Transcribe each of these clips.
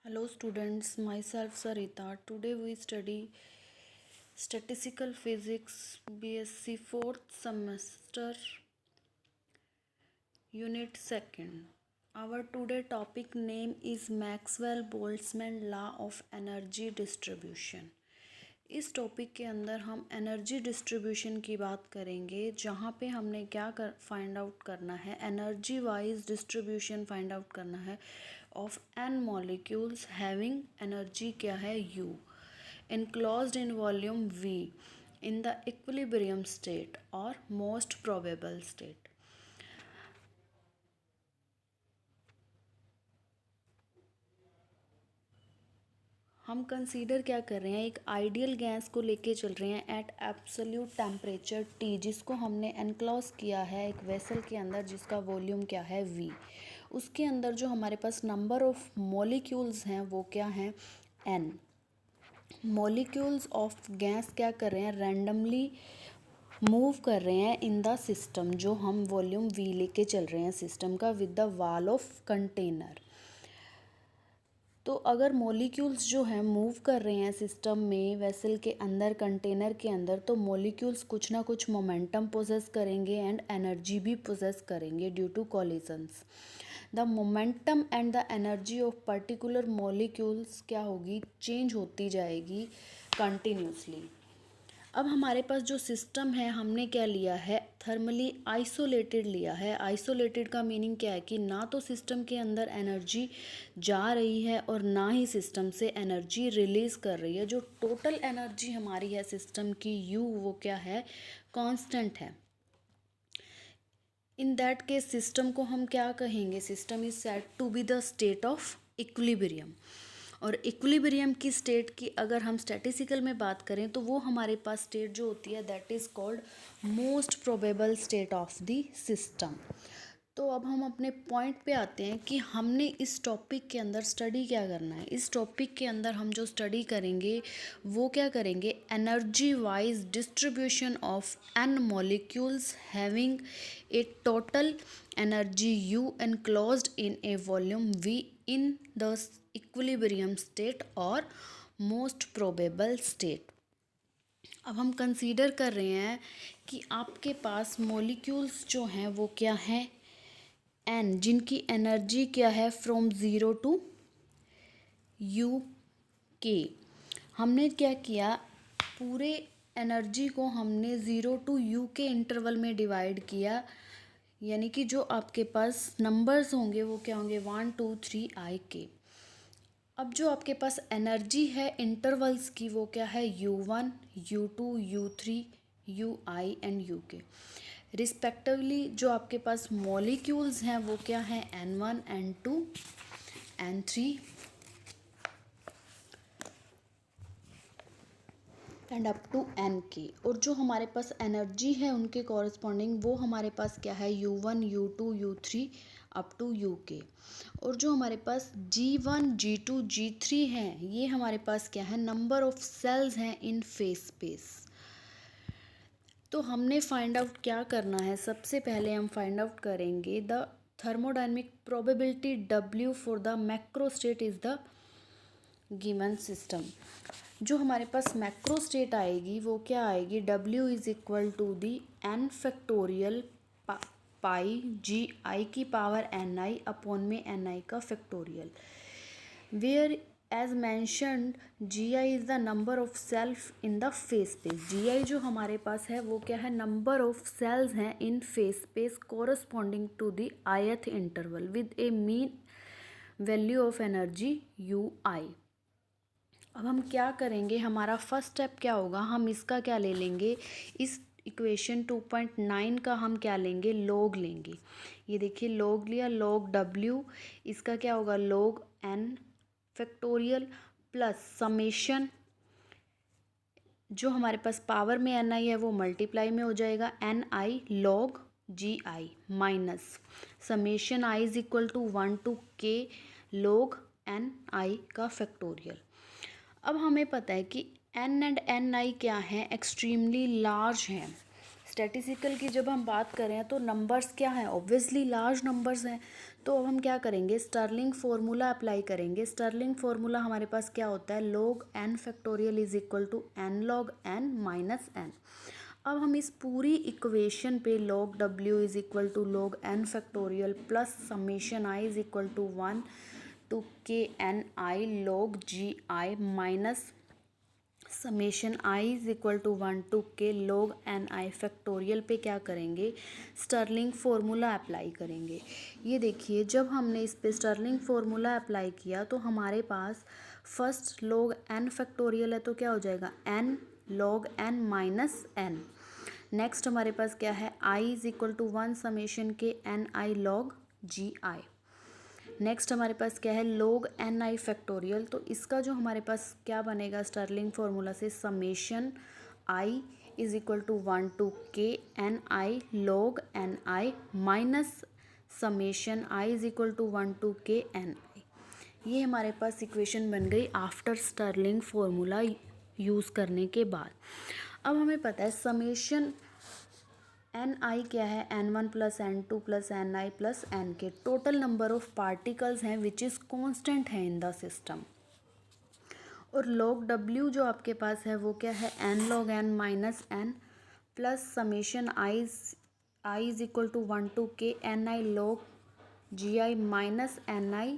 Hello students, myself Sarita. Today we study Statistical Physics BSc 4th semester Unit 2nd. Our today topic name is Maxwell-Boltzmann Law of Energy Distribution. इस topic के अंदर हम energy distribution की बात करेंगे, जहाँ पे हमने फाइंड आउट करना है, energy wise distribution find out करना है of N molecules having energy क्या है U enclosed in volume V in the equilibrium state or most probable state. हम कंसीडर क्या कर रहे हैं, एक आइडियल गैस को लेके चल रहे हैं एट एब्सोल्यूट टेम्परेचर T, जिसको हमने एनक्लोज किया है एक वेसल के अंदर जिसका वॉल्यूम क्या है V। उसके अंदर जो हमारे पास नंबर ऑफ मॉलिक्यूल्स हैं वो क्या हैं N। मॉलिक्यूल्स ऑफ गैस क्या कर रहे हैं, रैंडमली मूव कर रहे हैं इन द सिस्टम, जो हम वॉल्यूम V लेके चल रहे हैं सिस्टम का with the wall of container. तो अगर मॉलिक्यूल्स जो हैं मूव कर रहे हैं सिस्टम में वेसल के अंदर कंटेनर के अंदर, तो मॉलिक्यूल्स कुछ ना कुछ मोमेंटम पोजेस करेंगे एंड एनर्जी भी पोजेस करेंगे due to collisions. The momentum and the energy of particular molecules क्या होगी, चेंज होती जाएगी कंटिन्यूसली। अब हमारे पास जो सिस्टम है हमने क्या लिया है, थर्मली आइसोलेटेड लिया है। आइसोलेटेड का मीनिंग क्या है कि ना तो सिस्टम के अंदर एनर्जी जा रही है और ना ही सिस्टम से एनर्जी रिलीज़ कर रही है। जो टोटल एनर्जी हमारी है सिस्टम की यू, वो क्या है, कांस्टेंट है। इन दैट केस सिस्टम को हम क्या कहेंगे, system is said to be the state of equilibrium. और इक्विलिब्रियम की स्टेट की अगर हम स्टैटिस्टिकल में बात करें तो वो हमारे पास स्टेट जो होती है that is called most probable state of the system. तो अब हम अपने पॉइंट पे आते हैं कि हमने इस टॉपिक के अंदर स्टडी क्या करना है। इस टॉपिक के अंदर हम जो स्टडी करेंगे वो क्या करेंगे, energy wise distribution of N molecules having a total energy U enclosed in a volume V in the equilibrium state और मोस्ट प्रोबेबल स्टेट। अब हम कंसीडर कर रहे हैं कि आपके पास मॉलिक्यूल्स जो हैं वो क्या हैं एन, जिनकी एनर्जी क्या है फ्रॉम ज़ीरो टू यू के। हमने क्या किया, पूरे एनर्जी को हमने ज़ीरो टू यू के इंटरवल में डिवाइड किया, यानी कि जो आपके पास नंबर्स होंगे वो क्या होंगे 1 2 3 I के। अब जो आपके पास एनर्जी है इंटरवल्स की वो क्या है U1 U2 U3 UI and UK respectively. जो आपके पास मॉलिक्यूल्स हैं वो क्या हैं N1 N2 N3 and up to Nk। और जो हमारे पास एनर्जी है उनके कॉरस्पॉन्डिंग वो हमारे पास क्या है U1 U2 U3 up to UK। और जो हमारे पास G1 G2 G3 हैं ये हमारे पास क्या है, नंबर ऑफ सेल्स हैं इन फेस स्पेस। तो हमने फाइंड आउट क्या करना है, सबसे पहले हम फाइंड आउट करेंगे the thermodynamic probability W for the macro state is the given system. जो हमारे पास मैक्रो स्टेट आएगी वो क्या आएगी, W is equal to the N factorial pi GI की पावर NI अपॉन में NI का factorial, where as mentioned GI is the number of cells in the phase space. GI जो हमारे पास है वो क्या है, नंबर ऑफ सेल्स हैं in phase space corresponding to the ith interval with a mean value of energy UI। अब हम क्या करेंगे, हमारा फर्स्ट स्टेप क्या होगा, हम इसका क्या ले लेंगे, इस इक्वेशन 2.9 का हम क्या लेंगे, लॉग लेंगे। ये देखिए लॉग लिया, लॉग W, इसका क्या होगा log N factorial plus summation, जो हमारे पास पावर में NI है वो मल्टीप्लाई में हो जाएगा NI log GI minus summation I is equal to 1 to K log NI का फैक्टोरियल। अब हमें पता है कि N एंड NI क्या हैं, एक्सट्रीमली लार्ज हैं। स्टैटिस्टिकल की जब हम बात करें तो नंबर्स क्या हैं, ऑब्वियसली लार्ज नंबर्स हैं। तो अब हम क्या करेंगे, स्टर्लिंग फार्मूला अप्लाई करेंगे। स्टर्लिंग फार्मूला हमारे पास क्या होता है, log n factorial is equal to n log n minus n। अब हम इस पूरी इक्वेशन पे log w is equal to log n factorial plus summation i is equal to 1 to के N I log ji I minus summation i is equal to 1 to के log N i factorial पे क्या करेंगे, Stirling formula apply करेंगे। ये देखिए, जब हमने इस पे स्टर्लिंग फार्मूला अप्लाई किया तो हमारे पास फर्स्ट log n फैक्टोरियल है तो क्या हो जाएगा, n log n minus n। Next हमारे पास क्या है, i is equal to 1 summation K N I log ji I. Next हमारे पास क्या है, log एन आई फैक्टोरियल। तो इसका जो हमारे पास क्या बनेगा स्टर्लिंग फार्मूला से, summation I is equal to 1 to के N I log N I minus summation I is equal to 1 to के एन आई। ये हमारे पास इक्वेशन बन गई आफ्टर स्टर्लिंग फार्मूला यूज़ करने के बाद। अब हमें पता है समेशन एन आई क्या है, n1 plus n2 plus n I plus n k, total number of particles हैं विच इज़ कॉन्स्टेंट है इन द सिस्टम। और log w जो आपके पास है वो क्या है, n log n minus n plus summation I is equal to 1 to के एन आई log जी आई माइनस एन आई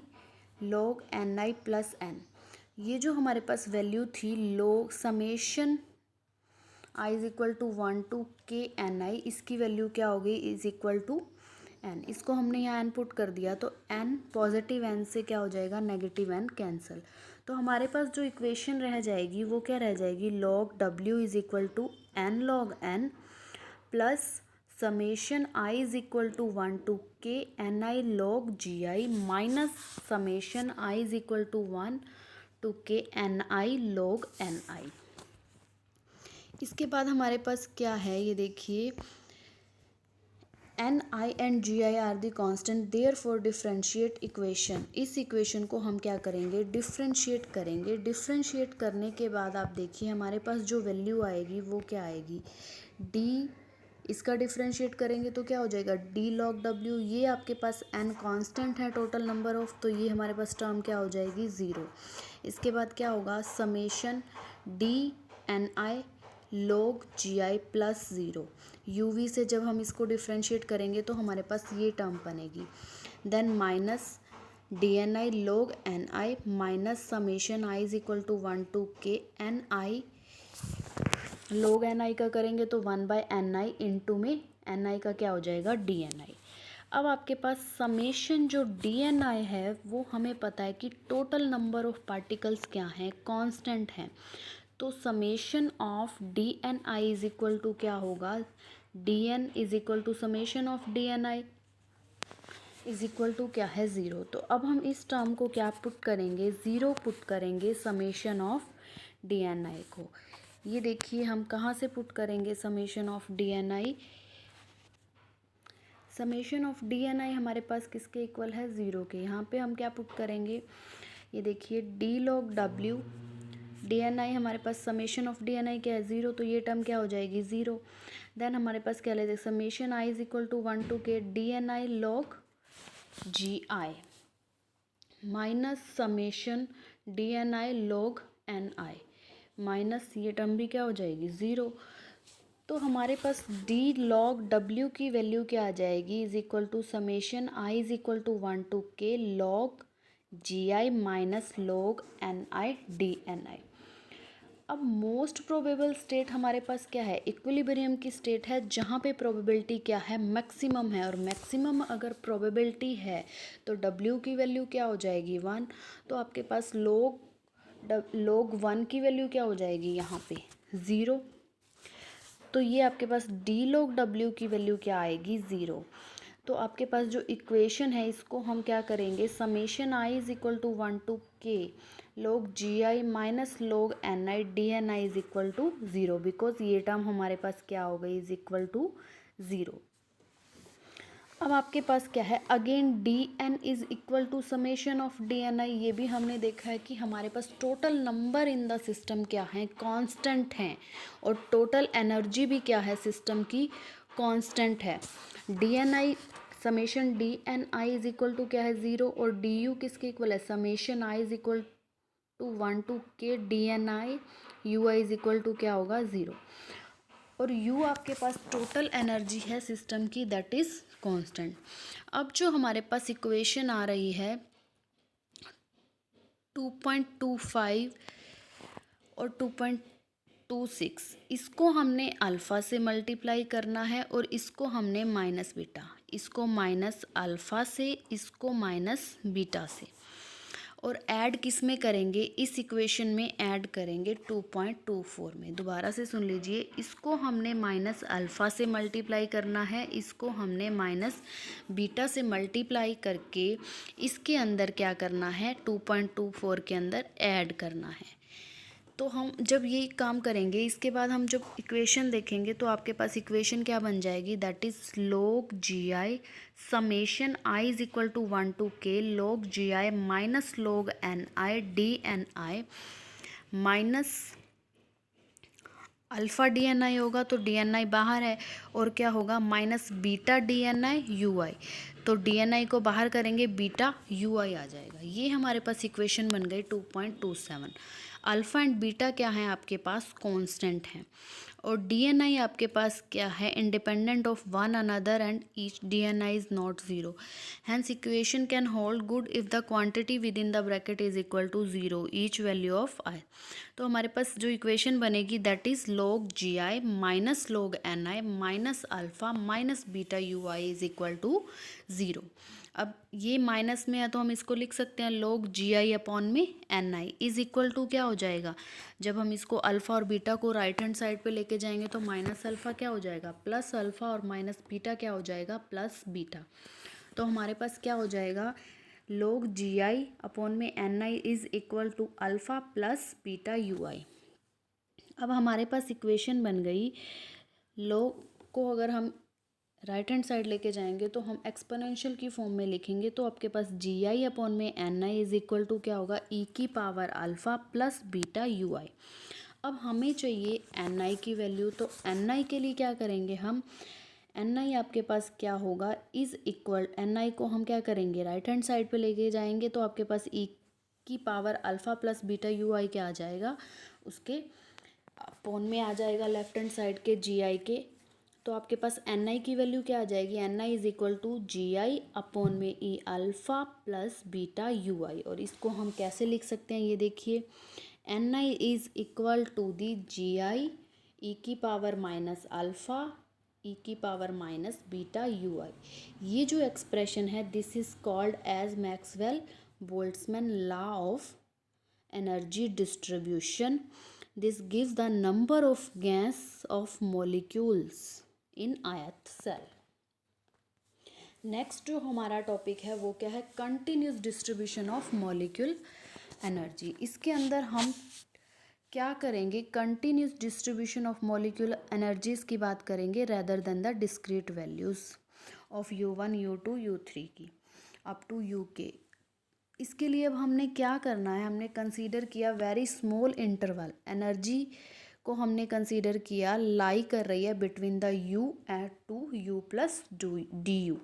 log एन आई प्लस एन। ये जो हमारे पास वैल्यू थी log summation i is equal to 1 to के एन आई, इसकी वैल्यू क्या हो गई, इज इक्वल टू n। इसको हमने यहाँ n पुट कर दिया तो n पॉजिटिव n से क्या हो जाएगा, नेगेटिव n कैंसिल। तो हमारे पास जो इक्वेशन रह जाएगी वो क्या रह जाएगी, log w is equal to n log n plus summation i is equal to 1 to के N I log ji I minus summation i is equal to 1 to के N I log N i. इसके बाद हमारे पास क्या है, ये देखिए, n i and g i are the constant therefore differentiate equation. इस इक्वेशन को हम क्या करेंगे, डिफ्रेंशिएट करेंगे। डिफ्रेंशिएट करने के बाद आप देखिए हमारे पास जो वैल्यू आएगी वो क्या आएगी, डी, इसका डिफ्रेंशिएट करेंगे तो क्या हो जाएगा, डी लॉग डब्ल्यू। ये आपके पास एन कांस्टेंट है टोटल नंबर ऑफ, तो ये हमारे पास टर्म क्या हो जाएगी, ज़ीरो। इसके बाद क्या होगा, summation D N I log ji I plus zero. U V से जब हम इसको डिफ्रेंशिएट करेंगे तो हमारे पास ये टर्म बनेगी। Then minus D N I log N I minus summation I is equal to 1 to के N I log N I का करेंगे तो 1 बाय एन आई इंटू में एन आई का क्या हो जाएगा, डी एन आई। अब आपके पास समेशन जो डी एन आई है वो हमें पता है कि टोटल नंबर ऑफ पार्टिकल्स क्या हैं, कांस्टेंट हैं। तो summation of D N I is equal to क्या होगा, D N is equal to summation of D N I is equal to क्या है, ज़ीरो। तो अब हम इस टर्म को क्या पुट करेंगे, ज़ीरो पुट करेंगे summation of D N i को। ये देखिए हम कहाँ से पुट करेंगे summation of D N I, summation of D N i हमारे पास किसके इक्वल है, ज़ीरो के। यहाँ पे हम क्या पुट करेंगे, ये देखिए डी लॉग डब्ल्यू, डी एन आई हमारे पास summation of D N i क्या है, ज़ीरो, तो ये टर्म क्या हो जाएगी, ज़ीरो। देन हमारे पास क्या लेते हैं, summation I is equal to 1 to k d N i log g I minus summation D N i log n I minus ये टर्म भी क्या हो जाएगी, ज़ीरो। तो हमारे पास डी लॉग डब्ल्यू की वैल्यू क्या आ जाएगी, is equal to summation I is equal to 1 to k log g I minus log n I D N आई। अब मोस्ट प्रोबेबल स्टेट हमारे पास क्या है, इक्विलिब्रियम की स्टेट है जहाँ पे प्रोबेबिलिटी क्या है, मैक्सिमम है। और मैक्सिमम अगर प्रोबेबिलिटी है तो डब्ल्यू की वैल्यू क्या हो जाएगी, 1। तो आपके पास log 1 की वैल्यू क्या हो जाएगी यहाँ पे, 0। तो ये आपके पास डी log डब्ल्यू की वैल्यू क्या आएगी, 0। तो आपके पास जो इक्वेशन है इसको हम क्या करेंगे, summation I is equal to 1 to के log ji I minus log N I D N I is equal to 0, because ये टर्म हमारे पास क्या हो गई, इज इक्वल टू 0। अब आपके पास क्या है, again d N is equal to summation of D N i. ये भी हमने देखा है कि हमारे पास total number in the system क्या है, कांस्टेंट हैं, और टोटल एनर्जी भी क्या है सिस्टम की, कांस्टेंट है। D N I summation D N I is equal to क्या है, 0, और डी यू किसके इक्वल है, summation I is equal to 1 to k D N I you I is equal to क्या होगा, 0। और u आपके पास टोटल एनर्जी है सिस्टम की, दैट इज कांस्टेंट। अब जो हमारे पास इक्वेशन आ रही है 2.25 और 2.26, इसको हमने अल्फ़ा से मल्टीप्लाई करना है और इसको हमने माइनस बीटा, इसको माइनस अल्फ़ा से, इसको माइनस बीटा से, और ऐड किस में करेंगे, इस इक्वेशन में ऐड करेंगे 2.24 में। दोबारा से सुन लीजिए, इसको हमने माइनस अल्फ़ा से मल्टीप्लाई करना है, इसको हमने माइनस बीटा से मल्टीप्लाई करके इसके अंदर क्या करना है, 2.24 के अंदर ऐड करना है। तो हम जब ये काम करेंगे, इसके बाद हम जब इक्वेशन देखेंगे तो आपके पास इक्वेशन क्या बन जाएगी, that is log ji i summation I is equal to 1 to k log ji I minus log N I D N I minus alpha d N i होगा, तो डी एन आई बाहर है, और क्या होगा, minus beta d N I you i. तो d N i को बाहर करेंगे, बीटा यू आई आ जाएगा। ये हमारे पास इक्वेशन बन गई 2.27। अल्फ़ा एंड बीटा क्या है आपके पास, कांस्टेंट हैं, और डी एन आई आपके पास क्या है, independent of one another and each d N I is not zero. Hence equation can hold good if the quantity within the bracket is equal to 0 each value of i. तो हमारे पास जो equation बनेगी that is log ji I minus log N I minus alpha minus beta u I is equal to 0। अब ये minus में है तो हम इसको लिख सकते हैं log जी आई अपॉन में N I is equal to क्या हो जाएगा, जब हम इसको अल्फ़ा और बीटा को राइट हैंड साइड पे लेके जाएंगे तो माइनस अल्फ़ा क्या हो जाएगा, प्लस अल्फ़ा, और माइनस बीटा क्या हो जाएगा, प्लस बीटा। तो हमारे पास क्या हो जाएगा, log जी आई अपॉन में N I is equal to alpha plus beta u i. अब हमारे पास इक्वेशन बन गई, log को अगर हम राइट हैंड साइड लेके जाएंगे तो हम एक्सपोनेंशियल की फॉर्म में लिखेंगे, तो आपके पास जी आई अपॉन में N I is equal to क्या होगा, ई की power alpha plus beta u i. अब हमें चाहिए एन आई की वैल्यू, तो एन आई के लिए क्या करेंगे हम, एन आई आपके पास क्या होगा, इज़ इक्वल, एन आई को हम क्या करेंगे, राइट हैंड साइड पे लेके जाएंगे तो आपके पास ई की power alpha plus beta u i क्या आ जाएगा, उसके अपॉन में आ जाएगा लेफ्ट हैंड साइड के जी आई के। तो आपके पास एन आई की वैल्यू क्या आ जाएगी, n I is equal to g I upon में e alpha plus beta u i. और इसको हम कैसे लिख सकते हैं, ये देखिए, n I is equal to the g i e की पावर माइनस अल्फ़ा ई की power minus beta u i. ये जो एक्सप्रेशन है this is called as Maxwell Boltzmann law of energy distribution. This gives the number of gas of molecules in ith cell. Next जो हमारा topic है वो क्या है, continuous distribution of molecule energy. इसके अंदर हम क्या करेंगे, continuous distribution of molecule energies की बात करेंगे rather than the discrete values of U1 U2 U3 की अप टू UK। इसके लिए अब हमने क्या करना है, हमने कंसीडर किया वेरी स्मॉल इंटरवल, एनर्जी को हमने कंसीडर किया लाई कर रही है between the u at to u plus D U.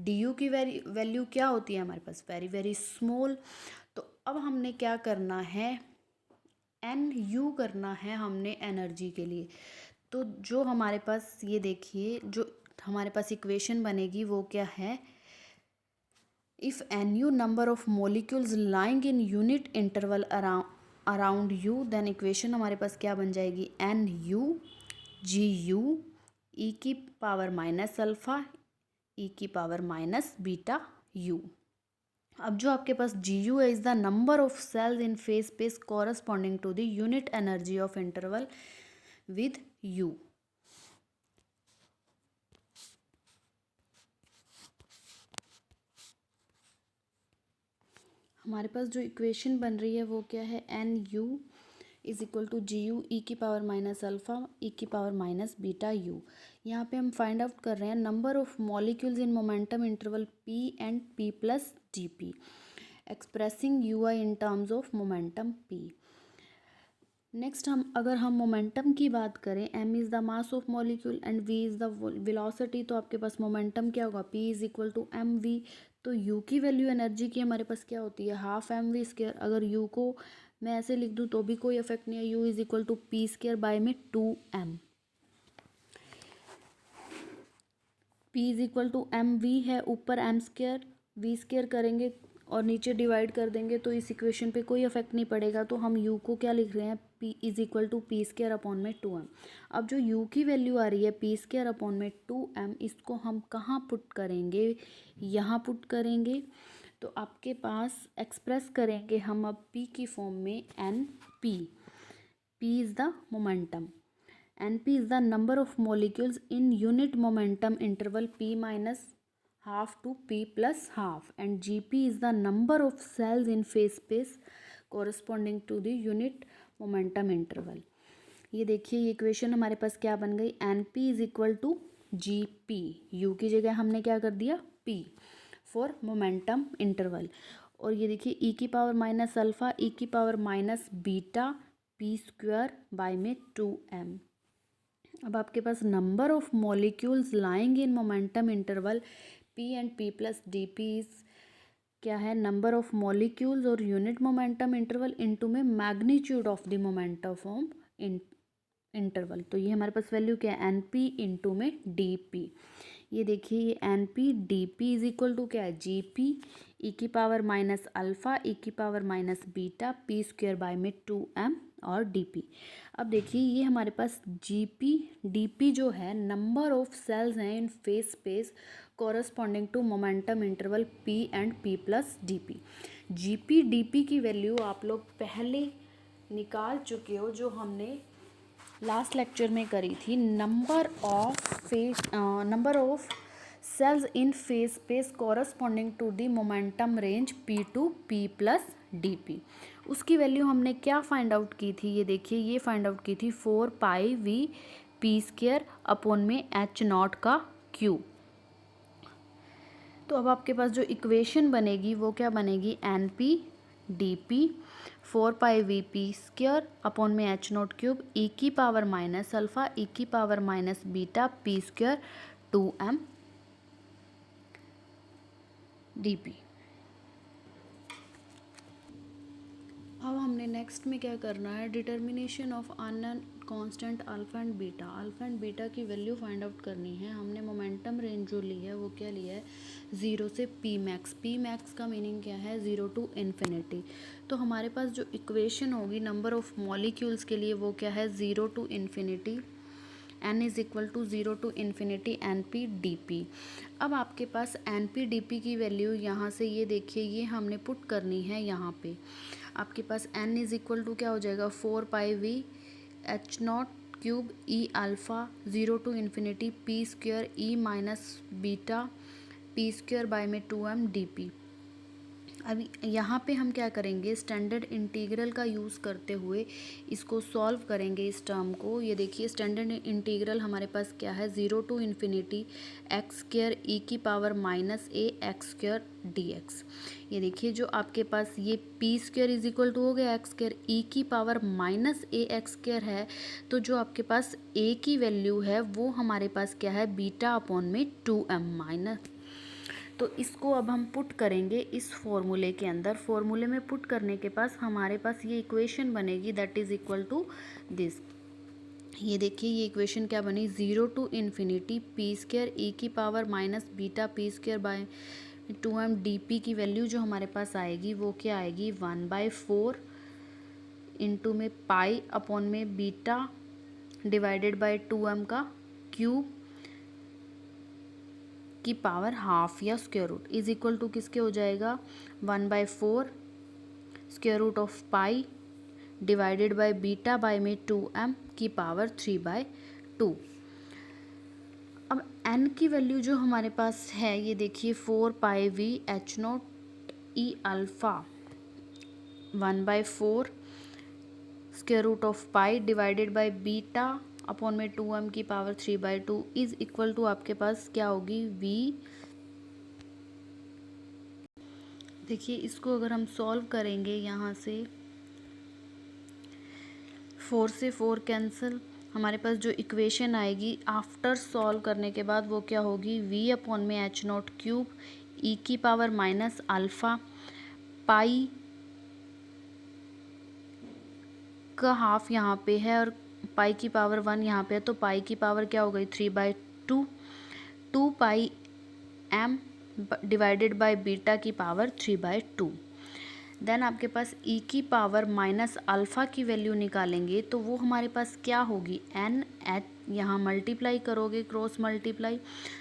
D U की वैल्यू क्या होती है हमारे पास, वेरी वेरी स्मॉल। तो अब हमने क्या करना है, एन यू करना है हमने एनर्जी के लिए। तो जो हमारे पास ये देखिए, जो हमारे पास इक्वेशन बनेगी वो क्या है, if nu number of molecules lying in unit interval around u, then equation हमारे पास क्या बन जाएगी, N U G U E की पावर माइनस अल्फ़ा ई की पावर माइनस बीटा यू। अब जो आपके पास जी यू है is the number of cells in phase space corresponding to the unit energy of interval with U. हमारे पास जो इक्वेशन बन रही है वो क्या है, N U is equal to G U E की पावर माइनस अल्फ़ा ई की पावर माइनस बीटा यू। यहाँ पे हम फाइंड आउट कर रहे हैं number of molecules in momentum interval P and P plus D P, expressing U I in terms of momentum P. Next अगर हम momentum की बात करें, m is the mass of molecule and v is the velocity, तो आपके पास momentum क्या होगा, p is equal to M V. तो u की वैल्यू एनर्जी की हमारे पास क्या होती है, हाफ एम वी स्क्र। अगर u को मैं ऐसे लिख दूँ तो भी कोई इफेक्ट नहीं है, u is equal to P square by में 2m। p is equal to M V है, ऊपर एम स्क्र वी स्क्र करेंगे और नीचे डिवाइड कर देंगे तो इस इक्वेशन पे कोई इफेक्ट नहीं पड़ेगा। तो हम u को क्या लिख रहे हैं, p is equal to P square upon में 2m। अब जो u की वैल्यू आ रही है पी स्क्र अपॉन में 2m, इसको हम कहाँ पुट करेंगे, यहाँ पुट करेंगे। तो आपके पास एक्सप्रेस करेंगे हम अब p की फॉर्म में N P. p is the momentum, np is the number of molecules in unit momentum interval p minus half to p plus half, and gp is the number of cells in phase space corresponding to the unit momentum interval। ये देखिए ये equation हमारे पास क्या बन गई, np is equal to G P, U की जगह हमने क्या कर दिया p फॉर मोमेंटम इंटरवल। और ये देखिए e की पावर माइनस अल्फ़ा e की power minus beta p square by में 2m। अब आपके पास number of molecules lying in momentum interval p and p plus D p is क्या है, नंबर ऑफ मॉलिक्यूल्स और यूनिट मोमेंटम इंटरवल इनटू में magnitude of the momentum of interval. तो ये हमारे पास वैल्यू क्या है, एन पी इंटू में डी पी। ये देखिए ये n P D p is equal to क्या है, जी पी ई की पावर माइनस अल्फ़ा ई की power minus beta p square by में 2m और डी पी। अब देखिए ये हमारे पास जी पी डी पी जो है नंबर ऑफ सेल्स हैं in phase space corresponding to momentum interval P and P plus D p. G p D P की वैल्यू आप लोग पहले निकाल चुके हो, जो हमने लास्ट लेक्चर में करी थी, number of cells in phase space corresponding to the momentum range P to P plus D P. उसकी वैल्यू हमने क्या फाइंड आउट की थी, ये देखिए ये फाइंड आउट की थी 4 pi V P square upon में एच नॉट का क्यू। तो अब आपके पास जो इक्वेशन बनेगी वो क्या बनेगी, N P D P 4 pi V P square upon में एच नॉट क्यूब ई की पावर माइनस अल्फ़ा ई की power minus beta P square 2m D P. अब हमने नेक्स्ट में क्या करना है, determination of unknown constant alpha and beta. Alpha and beta की वैल्यू फाइंड आउट करनी है। हमने मोमेंटम रेंज जो ली है वो क्या लिया है, 0 से पी मैक्स। पी मैक्स का मीनिंग क्या है, 0 टू इन्फिनिटी। तो हमारे पास जो इक्वेशन होगी नंबर ऑफ मॉलिक्यूल्स के लिए वो क्या है, 0 to infinity n is equal to 0 to infinity N P D P. अब आपके पास एन पी डी पी की वैल्यू यहाँ से ये देखिए ये हमने पुट करनी है यहाँ पे। आपके पास n इज़ इक्वल टू क्या हो जाएगा, 4 pi V h not cube e alpha 0 to infinity p square e minus beta p square by में 2m डी पी। अब यहाँ पे हम क्या करेंगे, स्टैंडर्ड इंटीग्रल का यूज़ करते हुए इसको सॉल्व करेंगे इस टर्म को। ये देखिए स्टैंडर्ड इंटीग्रल हमारे पास क्या है, 0 to infinity X square E की power minus A X square D X. ये देखिए जो आपके पास ये P square is equal to हो गया एक्स स्क्वायर ई की power minus A X square है। तो जो आपके पास ए की वैल्यू है वो हमारे पास क्या है, बीटा अपॉन में 2m माइनस। तो इसको अब हम पुट करेंगे इस फॉर्मूले के अंदर। फॉर्मूले में पुट करने के पास हमारे पास ये इक्वेशन बनेगी that is equal to this. ये देखिए ये इक्वेशन क्या बनी, 0 to infinity P square E की power minus beta P square by 2m D P की वैल्यू जो हमारे पास आएगी वो क्या आएगी, 1/4 इंटू में पाई अपॉन में बीटा डिवाइडेड बाय 2m का क्यूब की पावर हाफ या square root is equal to किसके हो जाएगा, 1/4 square root of pi divided by beta by में 2m की पावर 3/2। अब n की वैल्यू जो हमारे पास है ये देखिए 4 pi V h nought e alpha 1/4 square root of pi divided by beta upon में 2m की पावर 3/2 इज इक्वल टू आपके पास क्या होगी v। देखिए इसको अगर हम सॉल्व करेंगे यहाँ से 4 से 4 कैंसिल, हमारे पास जो इक्वेशन आएगी आफ्टर सॉल्व करने के बाद वो क्या होगी v अपॉन में h नॉट क्यूब e की पावर माइनस अल्फ़ा पाई का हाफ यहाँ पे है और पाई की पावर 1 यहाँ पे है, तो पाई की पावर क्या हो गई 3/2 2 pi m divided by beta की पावर 3/2। देन आपके पास e की पावर माइनस अल्फ़ा की वैल्यू निकालेंगे तो वो हमारे पास क्या होगी एन एच, यहाँ मल्टीप्लाई करोगे क्रॉस मल्टीप्लाई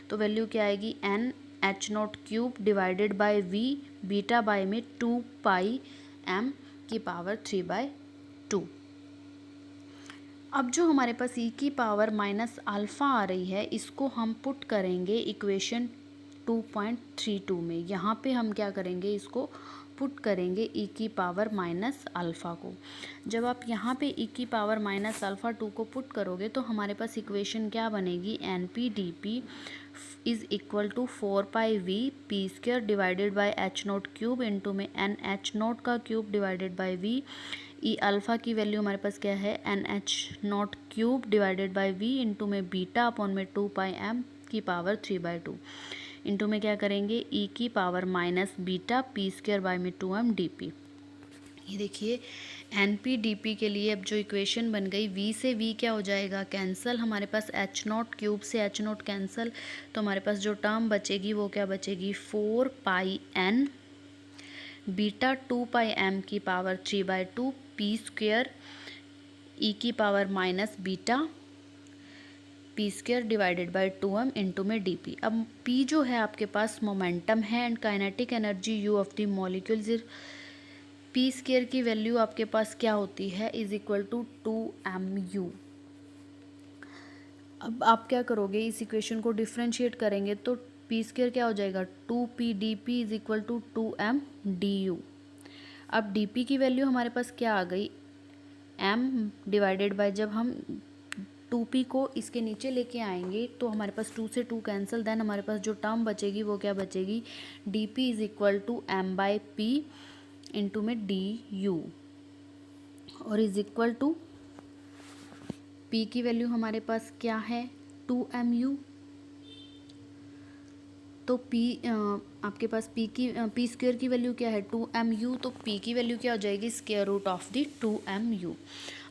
तो वैल्यू क्या आएगी N H not cube divided by v beta by में 2 पाई m की पावर 3/2। अब जो हमारे पास e की पावर माइनस अल्फ़ा आ रही है इसको हम पुट करेंगे इक्वेशन 2.32 में। यहाँ पे हम क्या करेंगे इसको पुट करेंगे e की पावर माइनस अल्फ़ा को। जब आप यहाँ पे e की पावर माइनस अल्फ़ा 2 को पुट करोगे तो हमारे पास इक्वेशन क्या बनेगी N P D P is equal to 4 pi V P square divided by H naught cube into में एन एच नोट का cube divided by V. E alpha की वैल्यू हमारे पास क्या है N H not cube divided by V into में beta upon में 2 pi M की पावर 3/2 इंटू में क्या करेंगे ई की power minus beta P square by में 2m डी पी। ये देखिए एन पी डी पी के लिए अब जो इक्वेशन बन गई v से v क्या हो जाएगा कैंसल, हमारे पास एच नॉट क्यूब से एच नॉट कैंसल, तो हमारे पास जो टर्म बचेगी वो क्या बचेगी 4 pi n beta 2 pi m की पावर 3/2 पी स्क्वायर ई की power minus beta P square divided by 2m into में डी पी। अब p जो है आपके पास मोमेंटम है and kinetic energy u of the molecules. P square की वैल्यू आपके पास क्या होती है इज इक्वल टू 2mu। अब आप क्या करोगे इस इक्वेशन को डिफ्रेंशिएट करेंगे तो पी स्क्वायर क्या हो जाएगा 2p dp is equal to 2m du। अब dp की वैल्यू हमारे पास क्या आ गई m डिवाइडेड बाय, जब हम 2p को इसके नीचे लेके आएंगे तो हमारे पास 2 से 2 कैंसिल, देन हमारे पास जो टर्म बचेगी वो क्या बचेगी dp is equal to m by P into में डी यू और इज इक्वल टू p की वैल्यू हमारे पास क्या है 2mu। तो p आपके पास p स्क्वायर की वैल्यू क्या है 2mu, तो p की वैल्यू क्या हो जाएगी square root of the 2mu।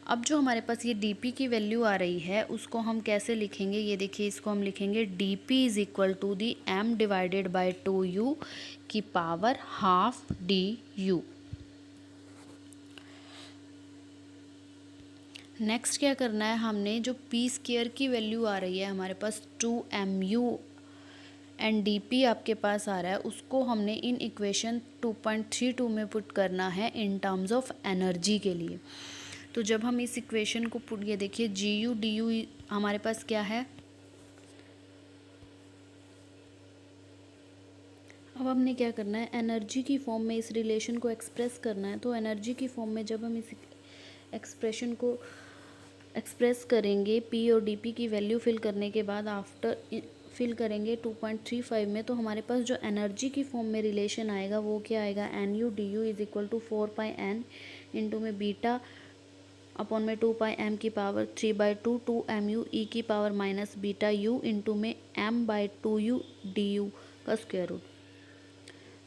अब जो हमारे पास ये dp की वैल्यू आ रही है उसको हम कैसे लिखेंगे, ये देखिए इसको हम लिखेंगे dp is equal to the m divided by 2u की पावर हाफ du। नेक्स्ट क्या करना है, हमने जो पी स्क्वायर की वैल्यू आ रही है हमारे पास 2mu एंड dp आपके पास आ रहा है उसको हमने इन इक्वेशन 2.32 में पुट करना है इन टर्म्स ऑफ एनर्जी के लिए। तो जब हम इस इक्वेशन को पुट, ये देखिएgu du हमारे पास क्या है, अब हमने क्या करना है एनर्जी की फॉर्म में इस रिलेशन को एक्सप्रेस करना है। तो एनर्जी की फॉर्म में जब हम इस एक्सप्रेशन को एक्सप्रेस करेंगे p और dp की वैल्यू फिल करने के बाद आफ्टर फिल करेंगे 2.35 में, तो हमारे पास जो एनर्जी की फॉर्म में रिलेशन आएगा वो क्या आएगा nu du is equal to 4 pi n into में बीटा अपॉन में 2 पाई m की पावर 3/2 2mu e की power minus beta u into में m बाई 2u du का स्क्वायर रूट।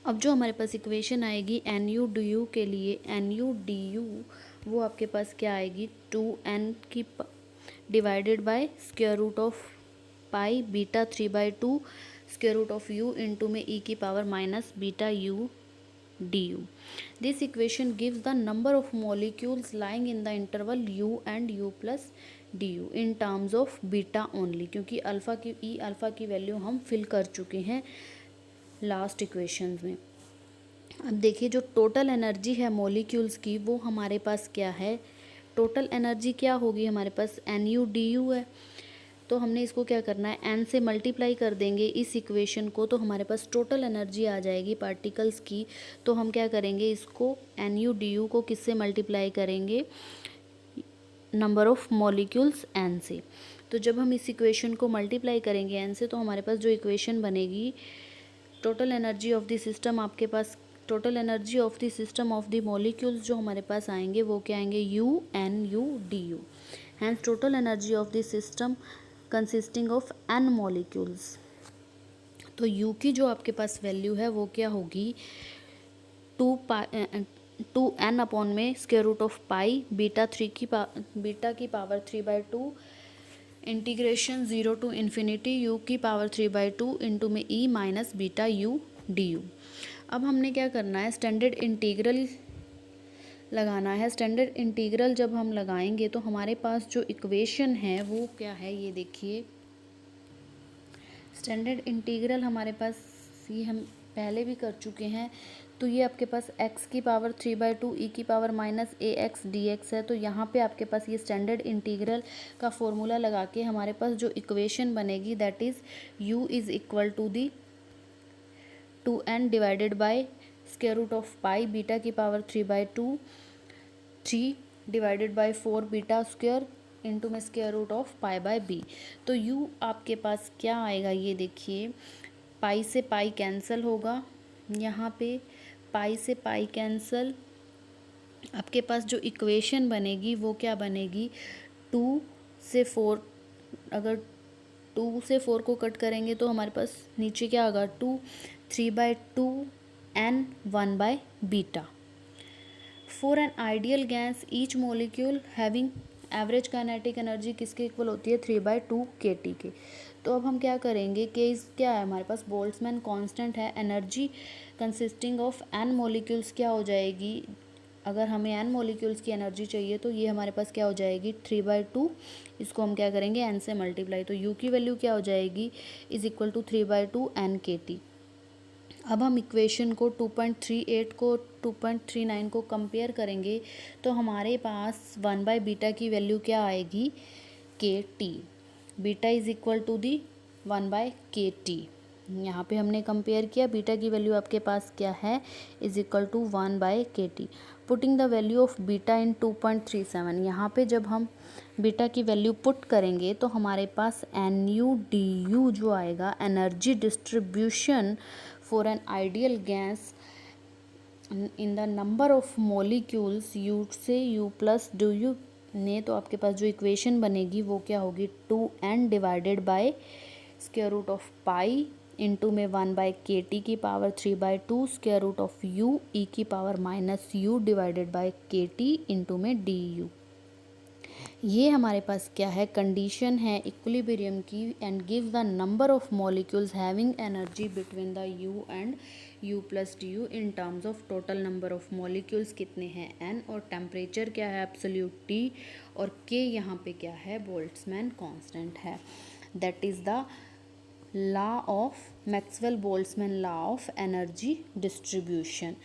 अब जो हमारे पास इक्वेशन आएगी nu du के लिए nu du वो आपके पास क्या आएगी 2n की divided by square root of pi beta 3/2 square root of u into में e की power minus beta u du। This equation gives the number of molecules lying in the interval u and u plus du in terms of beta only, क्योंकि alpha की E alpha की value हम fill कर चुके हैं last equation में। अब देखिए जो टोटल एनर्जी है मॉलिक्यूल्स की वो हमारे पास क्या है, टोटल एनर्जी क्या होगी हमारे पास nu du है, तो हमने इसको क्या करना है n से मल्टीप्लाई कर देंगे इस इक्वेशन को, तो हमारे पास टोटल एनर्जी आ जाएगी पार्टिकल्स की। तो हम क्या करेंगे इसको nu du को किससे मल्टीप्लाई करेंगे, नंबर ऑफ मॉलिक्यूल्स n से। तो जब हम इस इक्वेशन को मल्टीप्लाई करेंगे n से तो हमारे पास जो इक्वेशन बनेगी, total energy of the system, आपके पास total energy of the system of the molecules जो हमारे पास आएंगे वो क्या आएंगे, u n u D u. Hence total energy of the system consisting of n molecules. तो u की जो आपके पास वैल्यू है वो क्या होगी, 2n अपॉन में square root of pi beta की power 3/2 integration 0 to infinity u की पावर 3/2 इंटू में e minus beta u d u. अब हमने क्या करना है, स्टैंडर्ड इंटीग्रल लगाना है। स्टैंडर्ड इंटीग्रल जब हम लगाएंगे तो हमारे पास जो इक्वेशन है वो क्या है, ये देखिए। स्टैंडर्ड इंटीग्रल हमारे पास ये हम पहले भी कर चुके हैं। तो ये आपके पास x की पावर 3/2 e की पावर माइनस ax dx है। तो यहाँ पे आपके पास ये स्टैंडर्ड इंटीग्रल का फॉर्मूला लगा के हमारे पास जो इक्वेशन बनेगी, that is u is equal to the 2n divided by square root of pi beta की power 3/2 3 divided by 4 beta square into में square root of pi by b. तो u आपके पास क्या आएगा, ये देखिए, पाई से पाई कैंसिल होगा, यहाँ पे पाई से पाई कैंसिल। आपके पास जो इक्वेशन बनेगी वो क्या बनेगी, 2 से 4, अगर 2 से 4 को कट करेंगे तो हमारे पास नीचे क्या होगा, 2 3/2 n 1/बीटा। For an ideal gas each molecule having average kinetic energy किसके इक्वल होती है, 3/2 kT के। तो अब हम क्या करेंगे कि इस क्या है हमारे पास, बोल्ट्जमैन कांस्टेंट है, energy consisting of n molecules क्या हो जाएगी, अगर हमें n मॉलिक्यूल्स की एनर्जी चाहिए तो ये हमारे पास क्या हो जाएगी, 3/2, इसको हम क्या करेंगे n से मल्टीप्लाई, तो u की वैल्यू क्या हो जाएगी, is equal to 3/2 n kT। अब हम इक्वेशन को 2.38 को 2.39 को कंपेयर करेंगे तो हमारे पास 1/बीटा की वैल्यू क्या आएगी, kT। Beta is equal to the 1/kT। यहाँ पे हमने कंपेयर किया, बीटा की वैल्यू आपके पास क्या है, is equal to 1/kT। Putting the value of beta in 2.37, यहाँ पे जब हम बीटा की वैल्यू पुट करेंगे तो हमारे पास NU/DU जो आएगा, energy distribution for an ideal gas in the number of molecules, u से u प्लस डू यू ने, तो आपके पास जो इक्वेशन बनेगी वो क्या होगी, 2n divided by square root of pi into में 1/kT की power 3/2 square root of u e की power minus u divided by kT into में du। ये हमारे पास क्या है, कंडीशन है इक्विलिब्रियम की, and give the number of molecules having energy between the u and u plus D you in terms of total number of molecules कितने हैं n, और टेम्परेचर क्या है एब्सोल्यूट T, और K यहाँ पे क्या है, बोल्ट्जमैन कांस्टेंट है। That is the law of Maxwell Boltzmann law of energy distribution.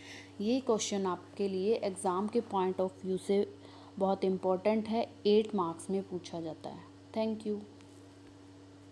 ये क्वेश्चन आपके लिए एग्ज़ाम के पॉइंट ऑफ व्यू से बहुत इम्पोर्टेंट है, 8 मार्क्स में पूछा जाता है। Thank you.